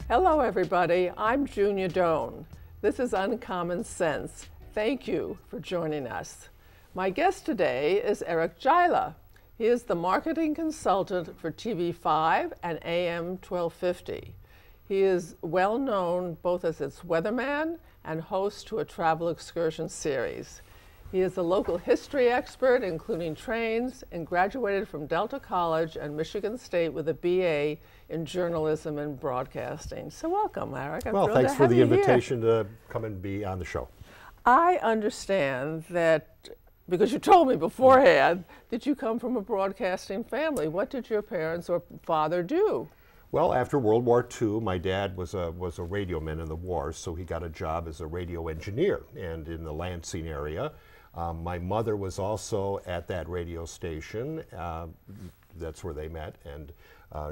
Hello everybody, I'm Junia Doan. This is Uncommon Sense. Thank you for joining us. My guest today is Eric Jylha. He is the marketing consultant for TV5 and AM 1250. He is well known both as its weatherman and host to a travel excursion series. He is a local history expert, including trains, and graduated from Delta College and Michigan State with a BA in journalism and broadcasting. So welcome, Eric. Well, thanks for the invitation to come and be on the show. I understand that, because you told me beforehand, that you come from a broadcasting family. What did your parents or father do? Well, after World War II, my dad was a radioman in the war, so he got a job as a radio engineer and in the Lansing area. My mother was also at that radio station. That's where they met, and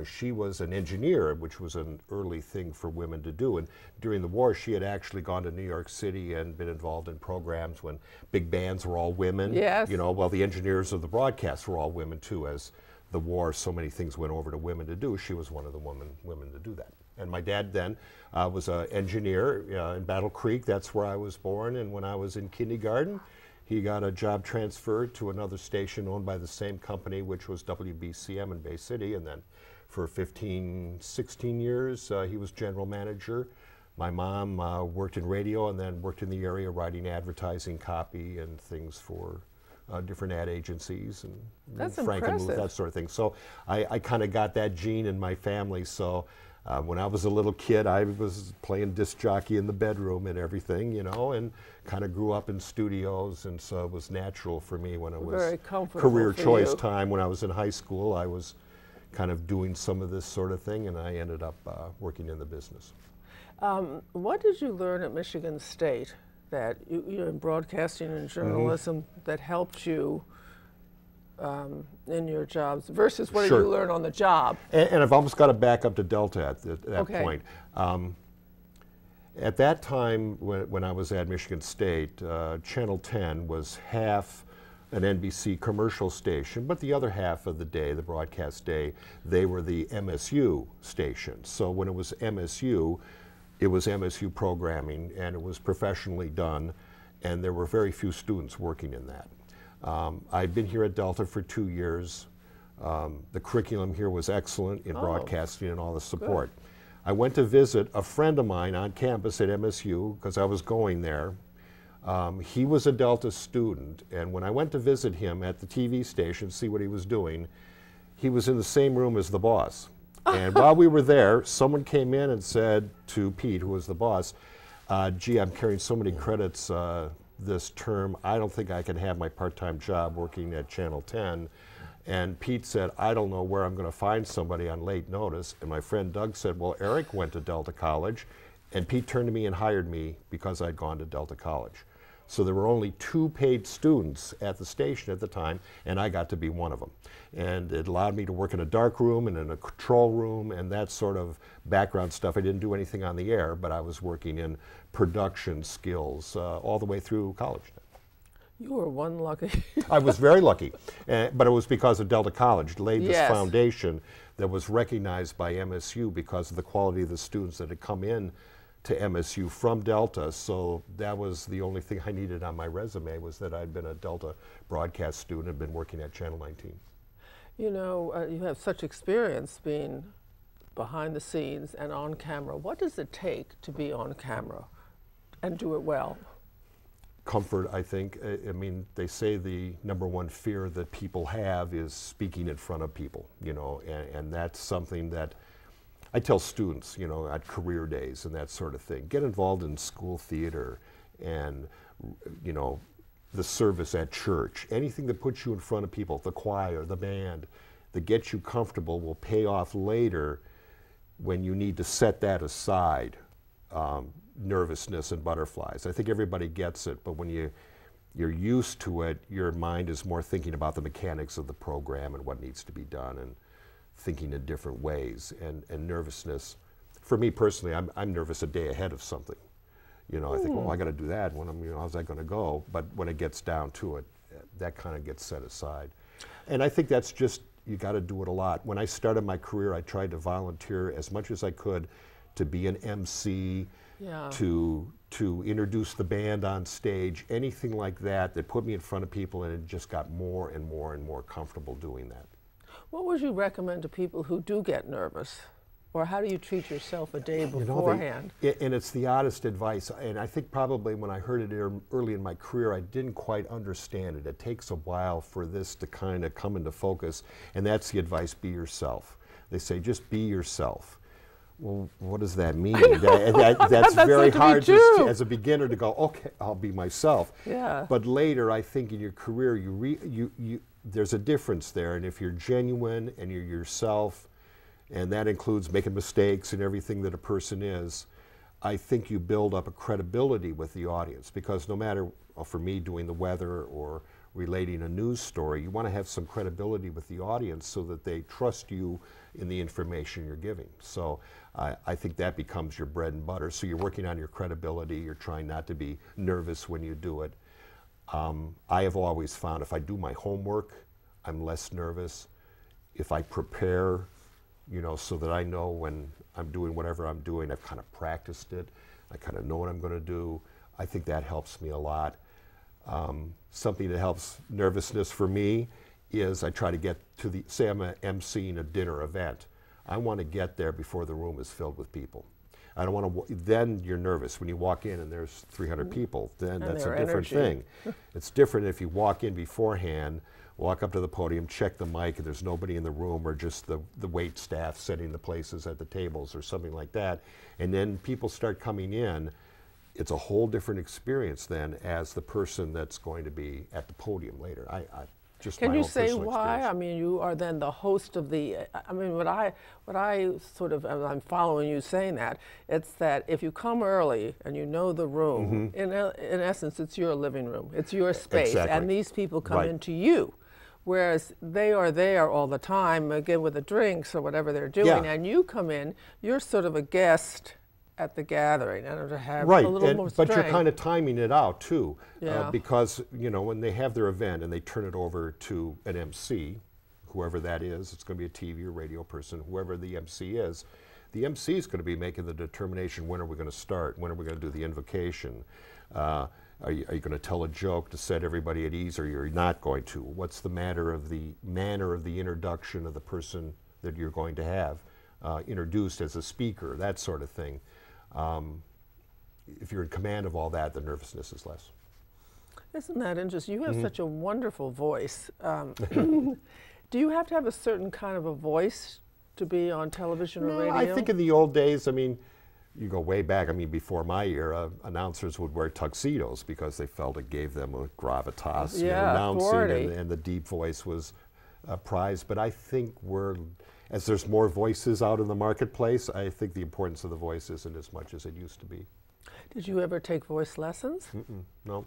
she was an engineer, which was an early thing for women to do. And during the war, she had actually gone to New York City and been involved in programs when big bands were all women. Yes. You know, well, the engineers of the broadcast were all women too. As the war, so many things went over to women to do. She was one of the women to do that. And my dad then was an engineer in Battle Creek. That's where I was born. And when I was in kindergarten, he got a job transferred to another station owned by the same company, which was WBCM in Bay City. And then for 15, 16 years, he was general manager. My mom worked in radio and then worked in the area writing advertising copy and things for different ad agencies and That's Frank and Muth, impressive. that sort of thing. So I kind of got that gene in my family. So when I was a little kid, I was playing disc jockey in the bedroom and everything, you know, and kind of grew up in studios, and so it was natural for me when it was Very comfortable career for choice you. time. When I was in high school, I was kind of doing some of this sort of thing, and I ended up working in the business. What did you learn at Michigan State that you in broadcasting and journalism that helped you in your jobs versus what did Sure. you learn on the job? And I've almost got to back up to Delta at that Okay. point. At that time, when I was at Michigan State, Channel 10 was half an NBC commercial station, but the other half of the day, the broadcast day, they were the MSU station. So when it was MSU, it was MSU programming, and it was professionally done, and there were very few students working in that. I'd been here at Delta for 2 years. The curriculum here was excellent in broadcasting and all the support. I went to visit a friend of mine on campus at MSU because I was going there. He was a Delta student, and when I went to visit him at the TV station to see what he was doing, he was in the same room as the boss. And while we were there, someone came in and said to Pete, who was the boss, gee, I'm carrying so many credits this term, I don't think I can have my part-time job working at Channel 10. And Pete said, I don't know where I'm going to find somebody on late notice. And my friend Doug said, well, Eric went to Delta College. And Pete turned to me and hired me because I'd gone to Delta College. So there were only 2 paid students at the station at the time, and I got to be one of them. And it allowed me to work in a dark room and in a control room and that sort of background stuff. I didn't do anything on the air, but I was working in production skills all the way through college. You were one lucky. I was very lucky, but it was because of Delta College. It laid this Yes. foundation that was recognized by MSU because of the quality of the students that had come in to MSU from Delta. So that was the only thing I needed on my resume, was that I'd been a Delta broadcast student and been working at Channel 19. You know, you have such experience being behind the scenes and on camera. What does it take to be on camera and do it well? Comfort, I think. I mean, they say the #1 fear that people have is speaking in front of people, you know, and that's something that I tell students, you know, at career days and that sort of thing. Get involved in school theater and, you know, the service at church. Anything that puts you in front of people, the choir, the band, that gets you comfortable will pay off later when you need to set that aside. Nervousness and butterflies. I think everybody gets it, but when you're used to it, your mind is more thinking about the mechanics of the program and what needs to be done and thinking in different ways. And nervousness, for me personally, I'm nervous a day ahead of something. You know, I think, oh, I got to do that. When I'm, you know, how's that going to go? But when it gets down to it, that kind of gets set aside. And I think that's just, you got to do it a lot. When I started my career, I tried to volunteer as much as I could to be an MC, Yeah. to introduce the band on stage, anything like that that put me in front of people, and it just got more and more and more comfortable doing that. What would you recommend to people who do get nervous? Or how do you treat yourself a day You know, beforehand? and it's the oddest advice, and I think probably when I heard it early in my career, I didn't quite understand it. It takes a while for this to kind of come into focus, and that's the advice: be yourself. They say just be yourself. Well, what does that mean? That's very hard as a beginner to go, okay, I'll be myself. Yeah. But later, I think in your career, there's a difference there, and if you're genuine and you're yourself, and that includes making mistakes and everything that a person is, I think you build up a credibility with the audience, because no matter, for me, doing the weather or relating a news story, you want to have some credibility with the audience so that they trust you in the information you're giving. So I think that becomes your bread and butter. So you're working on your credibility, you're trying not to be nervous when you do it. I have always found if I do my homework, I'm less nervous. If I prepare, you know, so that I know when I'm doing whatever I'm doing, I've kind of practiced it, I kind of know what I'm going to do, I think that helps me a lot. Something that helps nervousness for me is I try to get to say I'm emceeing a dinner event. I want to get there before the room is filled with people. I don't want to, then you're nervous. When you walk in and there's 300 people, then that's a different thing. It's different if you walk in beforehand, walk up to the podium, check the mic, and there's nobody in the room, or just the wait staff setting the places at the tables or something like that. And then people start coming in. It's a whole different experience then as the person that's going to be at the podium later. Can you say why? I mean, you are then the host of the, I mean, what I sort of, I'm following you saying that, it's that if you come early and you know the room, in essence, it's your living room, it's your space, exactly. And these people come into you. Whereas they are there all the time, again, with the drinks or whatever they're doing, and you come in, you're sort of a guest at the gathering, and to have a little more strength. But you're kind of timing it out too, Yeah. because you know when they have their event and they turn it over to an MC, whoever that is, it's going to be a TV or radio person, whoever the MC is going to be making the determination: when are we going to start? When are we going to do the invocation? Are you going to tell a joke to set everybody at ease, or you're not going to? What's the manner of the introduction of the person that you're going to have introduced as a speaker? That sort of thing. If you're in command of all that, the nervousness is less. Isn't that interesting? You have such a wonderful voice. Do you have to have a certain kind of a voice to be on television or radio? I think in the old days, I mean, you go way back, I mean, before my era, announcers would wear tuxedos because they felt it gave them a gravitas. Yeah, announcing, and the deep voice was prized. But I think as there's more voices out in the marketplace, I think the importance of the voice isn't as much as it used to be. Did you ever take voice lessons? No.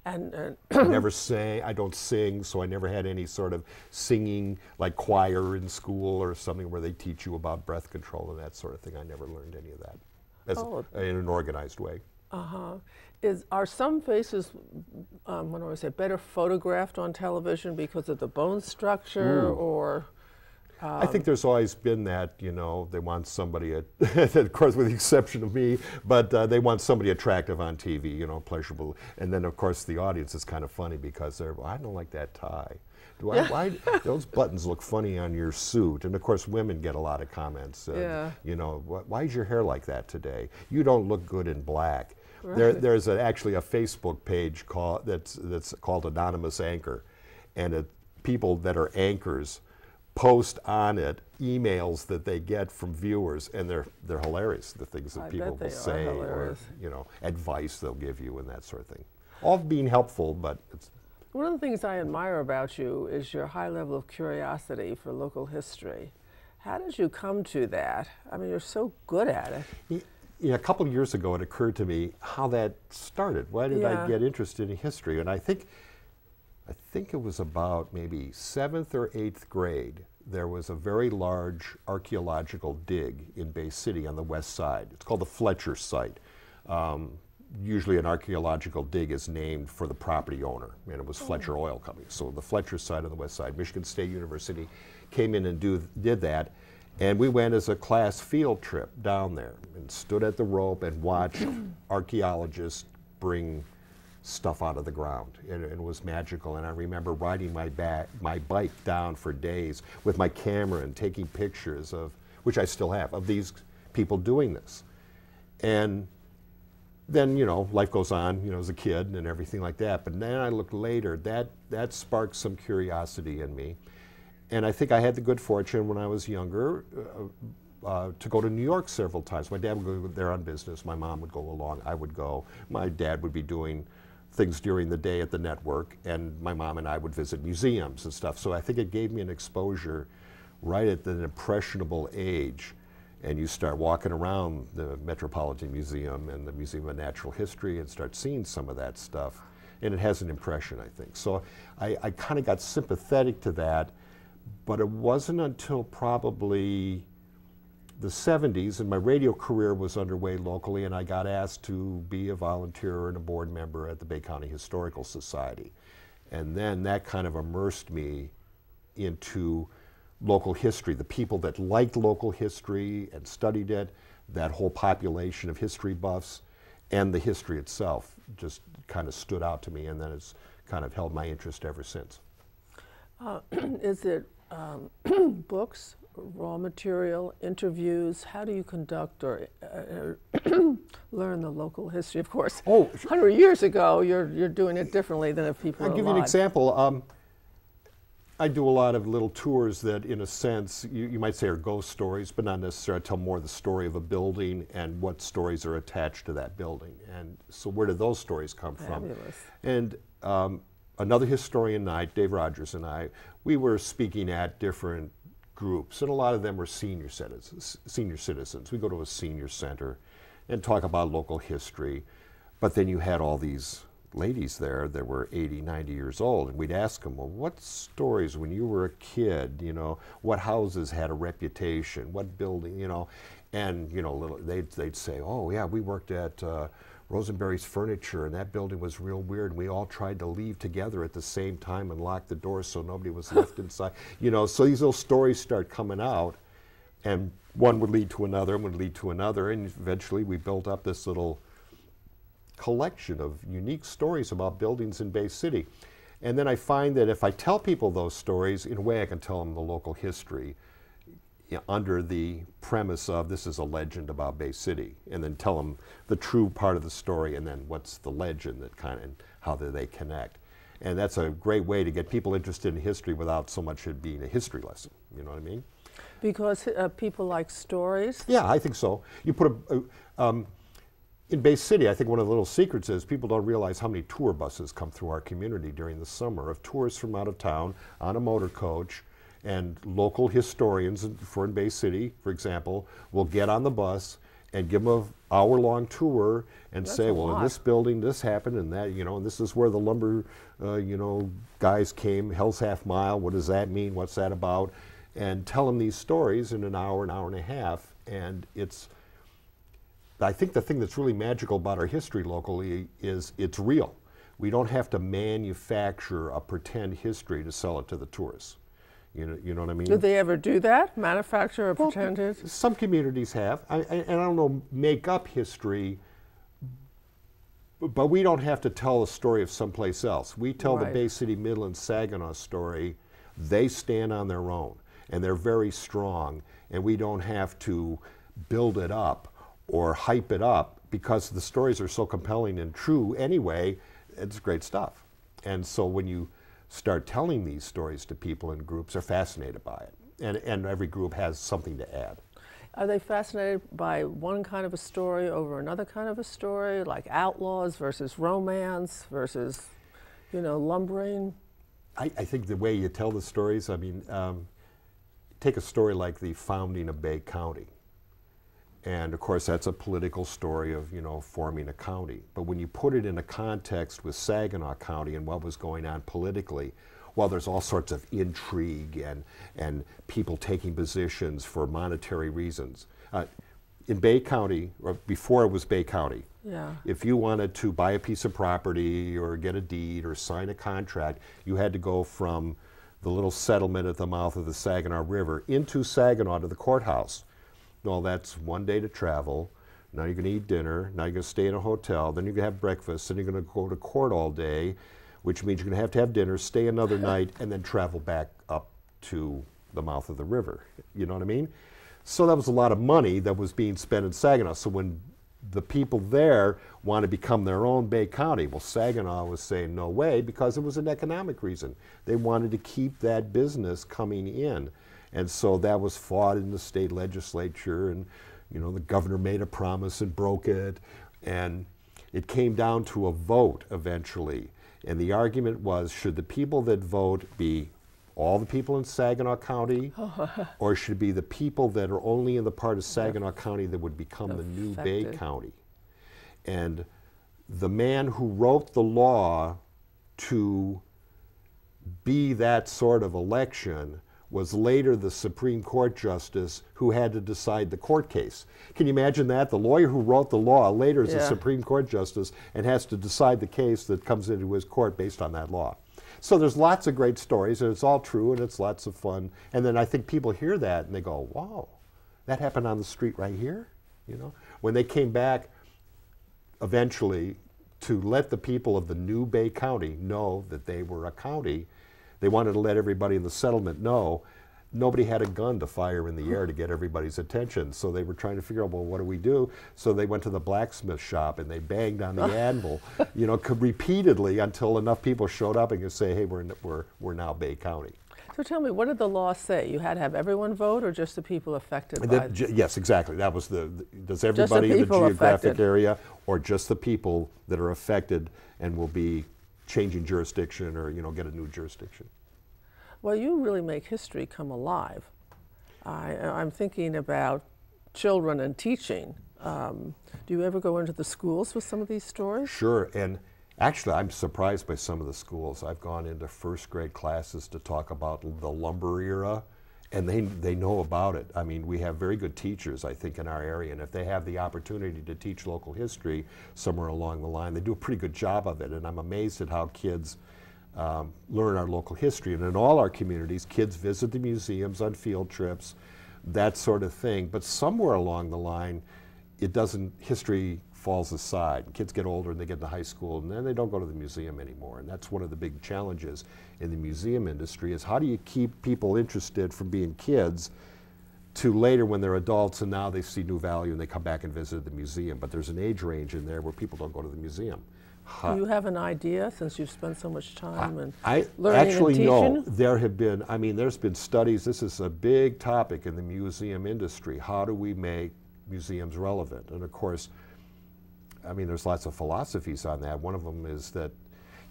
And I never sang. I don't sing, so I never had any sort of singing like choir in school or something where they teach you about breath control and that sort of thing. I never learned any of that in an organized way. Are some faces, what do I say, better photographed on television because of the bone structure, or? I think there's always been that, you know, they want somebody, of course with the exception of me, but they want somebody attractive on TV, you know, pleasurable. And then of course the audience is kind of funny because they're, well, I don't like that tie. Why those buttons look funny on your suit? And of course women get a lot of comments, you know, why is your hair like that today? You don't look good in black. Right. There's actually a Facebook page that's called Anonymous Anchor, and people that are anchors post on it emails that they get from viewers, and they're hilarious. The things that people will say, or you know, advice they'll give you, and that sort of thing. All being helpful, but it's. One of the things I admire about you is your high level of curiosity for local history. How did you come to that? I mean, you're so good at it. Yeah, a couple of years ago, it occurred to me how that started. Why did I get interested in history? And I think it was about maybe 7th or 8th grade. There was a very large archaeological dig in Bay City on the west side. It's called the Fletcher site. Usually an archaeological dig is named for the property owner, and it was Fletcher Oil Company. So the Fletcher site on the west side, Michigan State University came in and did that. And we went as a class field trip down there and stood at the rope and watched archaeologists bring stuff out of the ground. And it was magical. And I remember riding my bike down for days with my camera and taking pictures of, which I still have, of these people doing this. And then, you know, life goes on, you know, as a kid and everything like that. But then I looked later, that sparked some curiosity in me. And I think I had the good fortune when I was younger to go to New York several times. My dad would go there on business. My mom would go along. I would go. My dad would be doing things during the day at the network, and my mom and I would visit museums and stuff. So I think it gave me an exposure right at an impressionable age. And you start walking around the Metropolitan Museum and the Museum of Natural History and start seeing some of that stuff. And it has an impression, I think. So I kind of got sympathetic to that. But it wasn't until probably the 70s, and my radio career was underway locally, and I got asked to be a volunteer and a board member at the Bay County Historical Society. And then that kind of immersed me into local history, the people that liked local history and studied it, that whole population of history buffs, and the history itself just kind of stood out to me, and then it's kind of held my interest ever since. Is it books, raw material, interviews? How do you conduct or learn the local history? Of course, 100 years ago, you're doing it differently than if people are alive. I'll give you an example. I do a lot of little tours that, in a sense, you might say are ghost stories, but not necessarily. I tell more the story of a building and what stories are attached to that building. And so where do those stories come from? And another historian night, Dave Rogers and I, we were speaking at different groups, and a lot of them were senior citizens. We go to a senior center and talk about local history, but then you had all these ladies there that were 80, 90 years old, and we'd ask them, well, what stories when you were a kid, you know, what houses had a reputation, what building, you know, and, you know, they'd say, oh yeah, we worked at Rosenberry's Furniture, and that building was real weird. We all tried to leave together at the same time and lock the doors so nobody was left inside. You know, so these little stories start coming out, and one would lead to another, and would lead to another, and eventually we built up this little collection of unique stories about buildings in Bay City. And then I find that if I tell people those stories, in a way I can tell them the local history, you know, under the premise of this is a legend about Bay City, and then tell them the true part of the story, and then what's the legend that kind of, how do they connect. And that's a great way to get people interested in history without so much it being a history lesson, you know what I mean? Because people like stories? Yeah, I think so. You put in Bay City, I think one of the little secrets is people don't realize how many tour buses come through our community during the summer of tourists from out of town on a motor coach. And local historians in Bay City, for example, will get on the bus and give them an hour-long tour and say, well, in this building, this happened, and that, you know, and this is where the lumber, you know, guys came, Hell's Half Mile, what does that mean, what's that about, and tell them these stories in an hour and a half, and it's, I think the thing that's really magical about our history locally is it's real. We don't have to manufacture a pretend history to sell it to the tourists. You know what I mean? Did they ever do that? Manufacture or pretend it? Some communities have. And I don't know, make up history, but we don't have to tell a story of someplace else. We tell the Bay City, Midland, Saginaw story. They stand on their own, and they're very strong, and we don't have to build it up or hype it up because the stories are so compelling and true anyway. It's great stuff. And so when you start telling these stories to people in groups, are fascinated by it. And every group has something to add. Are they fascinated by one kind of a story over another kind of a story, like outlaws versus romance versus, you know, lumbering? I think the way you tell the stories, I mean, take a story like the founding of Bay County. And of course, that's a political story of, you know, forming a county. But when you put it in a context with Saginaw County and what was going on politically, well, there's all sorts of intrigue and people taking positions for monetary reasons. In Bay County, or before it was Bay County, if you wanted to buy a piece of property or get a deed or sign a contract, you had to go from the little settlement at the mouth of the Saginaw River into Saginaw to the courthouse. Well, that's 1 day to travel. Now you're going to eat dinner. Now you're going to stay in a hotel. Then you're going to have breakfast. Then you're going to go to court all day, which means you're going to have dinner, stay another night, and then travel back up to the mouth of the river. You know what I mean? So that was a lot of money that was being spent in Saginaw. So when the people there want to become their own Bay County, well, Saginaw was saying no way, because it was an economic reason. They wanted to keep that business coming in. And so that was fought in the state legislature, and you know, the governor made a promise and broke it, and it came down to a vote eventually. And the argument was, should the people that vote be all the people in Saginaw County, or should it be the people that are only in the part of Saginaw County that would become the new Bay County? And the man who wrote the law to be that sort of election was later the Supreme Court justice who had to decide the court case. Can you imagine that? The lawyer who wrote the law later is the Supreme Court justice and has to decide the case that comes into his court based on that law. So there's lots of great stories, and it's all true, and it's lots of fun. And then I think people hear that and they go, wow, that happened on the street right here? You know? When they came back eventually to let the people of the new Bay County know that they were a county, they wanted to let everybody in the settlement know. Nobody had a gun to fire in the air to get everybody's attention, so they were trying to figure out, well, what do we do? So they went to the blacksmith shop and they banged on the anvil, you know, repeatedly until enough people showed up and could say, hey, we're now Bay County. So tell me, what did the law say? You had to have everyone vote, or just the people affected by it? Yes, exactly. That was does everybody in the geographic area, or just the people that are affected and will be changing jurisdiction, or, you know, get a new jurisdiction? Well, you really make history come alive. I'm thinking about children and teaching. Do you ever go into the schools with some of these stories? Sure, and actually I'm surprised by some of the schools. I've gone into first grade classes to talk about the lumber era, and they know about it. I mean, we have very good teachers, I think, in our area, and if they have the opportunity to teach local history somewhere along the line, they do a pretty good job of it, and I'm amazed at how kids learn our local history. And in all our communities, kids visit the museums on field trips, that sort of thing, but somewhere along the line, history falls aside. Kids get older and they get into high school, and then they don't go to the museum anymore. And that's one of the big challenges in the museum industry, is how do you keep people interested from being kids to later when they're adults and now they see new value and they come back and visit the museum. But there's an age range in there where people don't go to the museum. Do you have an idea, since you've spent so much time learning actually, and teaching? No. There have been, I mean, there's been studies. This is a big topic in the museum industry. How do we make museums relevant? And of course, I mean, there's lots of philosophies on that. One of them is that,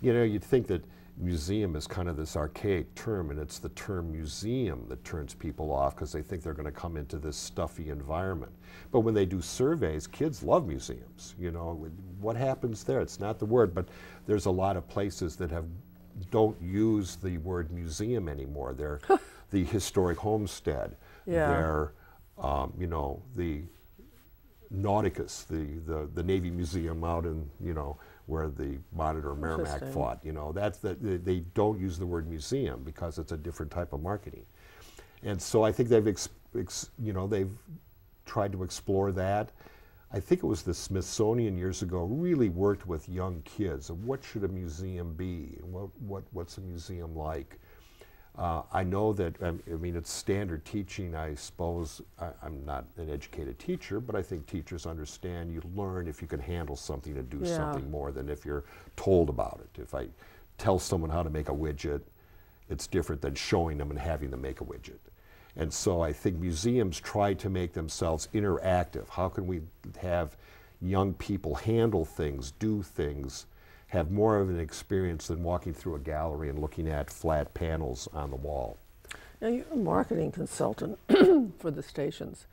you know, you'd think that museum is kind of this archaic term, and it's the term museum that turns people off because they think they're going to come into this stuffy environment. But when they do surveys, kids love museums. You know, what happens there? It's not the word, but there's a lot of places that don't use the word museum anymore. They're the historic homestead. Yeah. They're, you know, the Nauticus, the Navy Museum out in, you know, where the Monitor Merrimack fought. You know, they don't use the word museum because it's a different type of marketing. And so I think they've tried to explore that. I think it was the Smithsonian years ago really worked with young kids. What should a museum be? What's a museum like? I know that, I mean, it's standard teaching, I suppose. I'm not an educated teacher, but I think teachers understand you learn if you can handle something and do something more than if you're told about it. If I tell someone how to make a widget, it's different than showing them and having them make a widget. And so I think museums try to make themselves interactive. How can we have young people handle things, do things, have more of an experience than walking through a gallery and looking at flat panels on the wall? Now, you're a marketing consultant for the stations.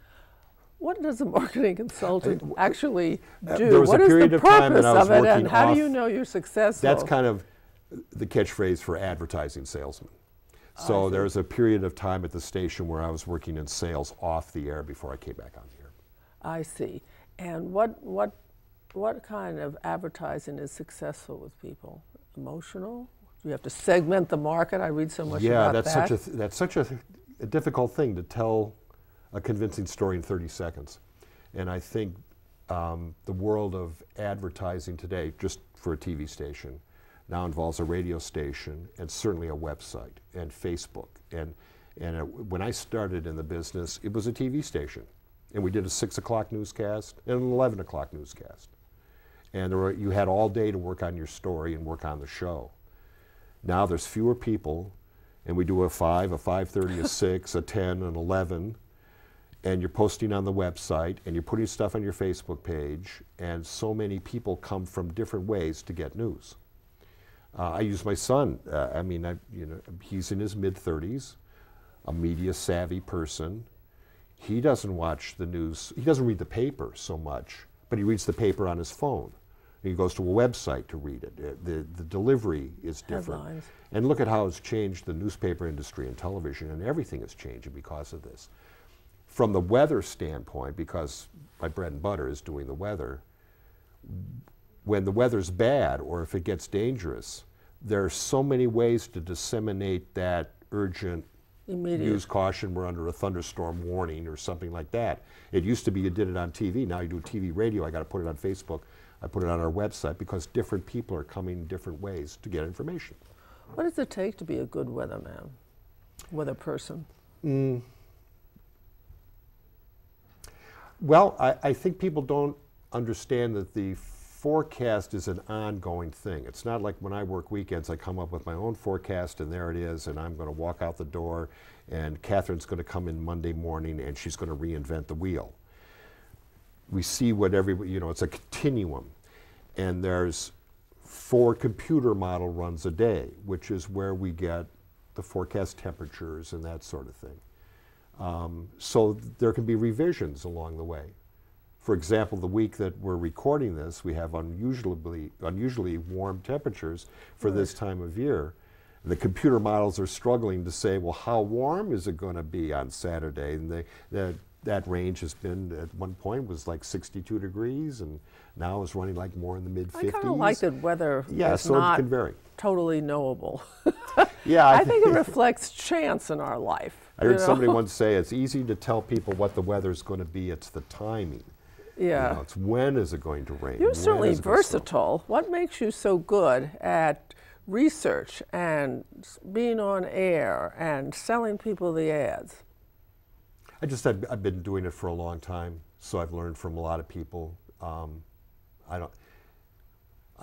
What does a marketing consultant actually do? What is the purpose of it, and how do you know you're successful? That's kind of the catchphrase for advertising salesman. So there was a period of time at the station where I was working in sales off the air before I came back on the air. I see. And what kind of advertising is successful with people? Emotional? You have to segment the market. I read so much yeah, about that. that's such a difficult thing to tell a convincing story in 30 seconds. And I think the world of advertising today, just for a TV station, now involves a radio station and certainly a website and Facebook. And when I started in the business, it was a TV station. And we did a 6 o'clock newscast and an 11 o'clock newscast. And you had all day to work on your story and work on the show. Now there's fewer people, and we do a 5, a 5:30, a 6, a 10, an 11, and you're posting on the website, and you're putting stuff on your Facebook page, and so many people come from different ways to get news. I use my son. He's in his mid-30s, a media-savvy person. He doesn't watch the news. He doesn't read the paper so much, but he reads the paper on his phone. He goes to a website to read it. The delivery is different. Headlines. And look at how it's changed the newspaper industry and television, and everything is changing because of this. From the weather standpoint, because my bread and butter is doing the weather, when the weather's bad or if it gets dangerous, there are so many ways to disseminate that urgent Immediate. use caution, we're under a thunderstorm warning or something like that. It used to be you did it on TV. Now you do TV radio. I got to put it on Facebook. I put it on our website because different people are coming different ways to get information. What does it take to be a good weatherman, weather person? Well, I think people don't understand that the forecast is an ongoing thing. It's not like when I work weekends, I come up with my own forecast and there it is, and I'm going to walk out the door and Catherine's going to come in Monday morning and she's going to reinvent the wheel. We see what everybody, it's a continuum. And there's 4 computer model runs a day, which is where we get the forecast temperatures and that sort of thing. So there can be revisions along the way. For example, the week that we're recording this, we have unusually warm temperatures for this time of year. The computer models are struggling to say, well, how warm is it going to be on Saturday? And that range has been, at one point, was like 62 degrees, and now is running like more in the mid-50s. I kind of like that weather is so not it can vary. Totally knowable. Yeah, I think it reflects chance in our life. I heard somebody once say, it's easy to tell people what the weather's going to be, it's the timing. Yeah. It's when is it going to rain? You're certainly versatile. What makes you so good at research and being on air and selling people the ads? I've been doing it for a long time, so I've learned from a lot of people. I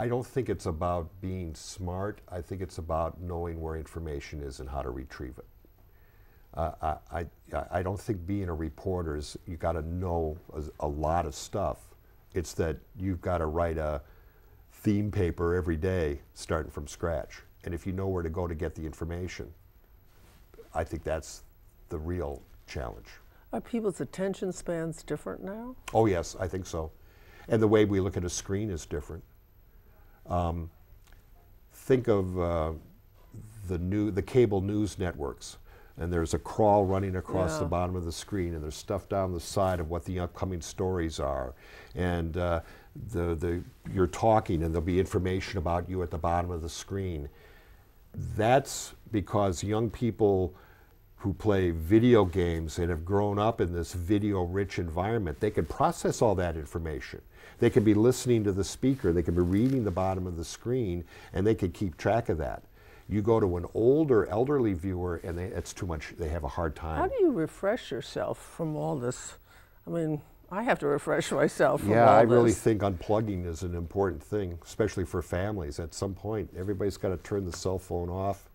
don't think it's about being smart. I think it's about knowing where information is and how to retrieve it. I don't think being a reporter is you got to know a lot of stuff. It's that you've got to write a theme paper every day starting from scratch. And if you know where to go to get the information, I think that's the real challenge. Are people's attention spans different now? Oh yes, I think so. And the way we look at a screen is different. Think of the cable news networks. And there's a crawl running across the bottom of the screen, and there's stuff down the side of what the upcoming stories are. And you're talking, and there'll be information about you at the bottom of the screen. That's because young people who play video games and have grown up in this video-rich environment, they can process all that information. They can be listening to the speaker, they can be reading the bottom of the screen, and they can keep track of that. You go to an older, elderly viewer, and it's too much. They have a hard time. How do you refresh yourself from all this? I mean, I have to refresh myself from all this. Yeah, I really this. think unplugging is an important thing, especially for families. At some point, everybody's got to turn the cell phone off.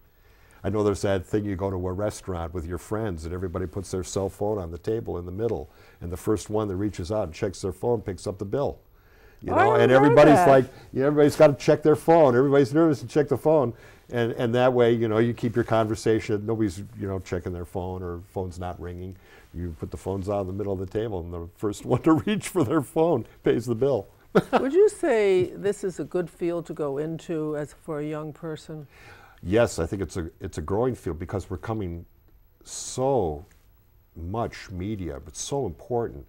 I know there's that thing, you go to a restaurant with your friends, and everybody puts their cell phone on the table in the middle, and the first one that reaches out and checks their phone picks up the bill. And everybody's like, everybody's got to check their phone. Everybody's nervous to check the phone. And that way, you keep your conversation. Nobody's, checking their phone or phone's not ringing. You put the phones out in the middle of the table, and the first one to reach for their phone pays the bill. Would you say this is a good field to go into for a young person? Yes, I think it's a growing field because we're coming so much media, but so important.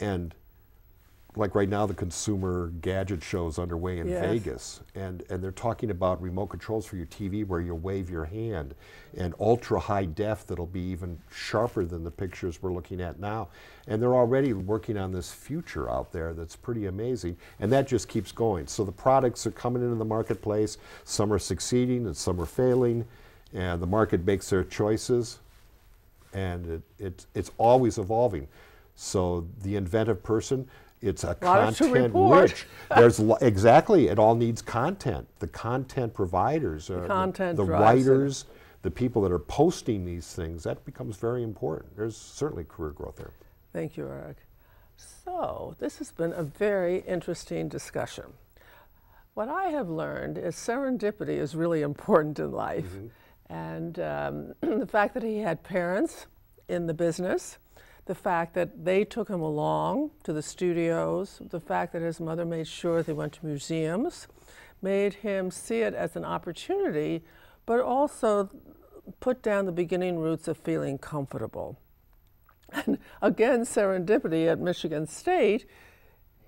And like right now, the consumer gadget show's underway in Yes. Vegas, and they're talking about remote controls for your TV where you wave your hand, and ultra high def that'll be even sharper than the pictures we're looking at now. And they're already working on this future out there that's pretty amazing, and that just keeps going. So the products are coming into the marketplace. Some are succeeding and some are failing, and the market makes their choices, and it's always evolving. So the inventive person, it's a Lots to content report. rich. There's exactly, it all needs content. The content providers, content the drives it. writers, the people that are posting these things, that becomes very important. There's certainly career growth there. Thank you, Eric. So this has been a very interesting discussion. What I have learned is serendipity is really important in life. And the fact that he had parents in the business, the fact that they took him along to the studios, the fact that his mother made sure they went to museums, made him see it as an opportunity, but also put down the beginning roots of feeling comfortable. And again, serendipity at Michigan State,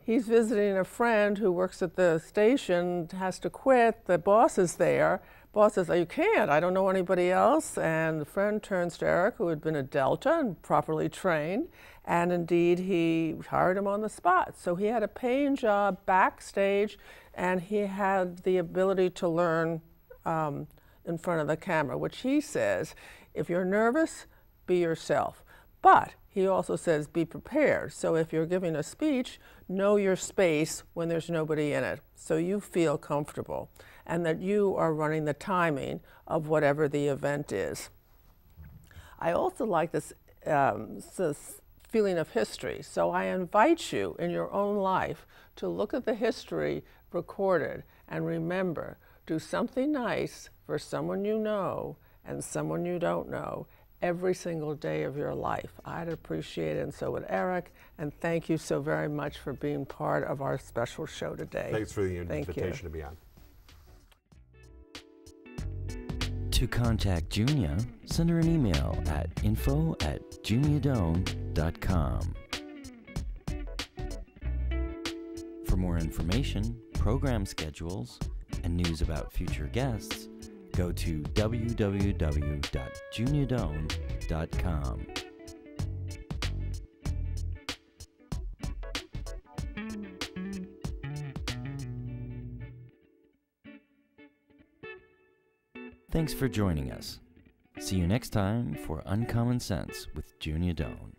he's visiting a friend who works at the station, has to quit, the boss is there. Boss says, "Oh, you can't, I don't know anybody else." And the friend turns to Eric, who had been a Delta and properly trained, and indeed he hired him on the spot. So he had a paying job backstage, and he had the ability to learn in front of the camera, which he says, if you're nervous, be yourself. But he also says, be prepared. So if you're giving a speech, know your space when there's nobody in it, so you feel comfortable, and that you are running the timing of whatever the event is. I also like this feeling of history, so I invite you in your own life to look at the history recorded and remember, do something nice for someone you know and someone you don't know every single day of your life. I'd appreciate it, and so would Eric, and thank you so very much for being part of our special show today. Thanks for the Thank you. invitation to be on. To contact Junia, send her an email at info@juniadone.com. For more information, program schedules, and news about future guests, go to www.juniadone.com. Thanks for joining us. See you next time for Uncommon Sense with Junia Doan.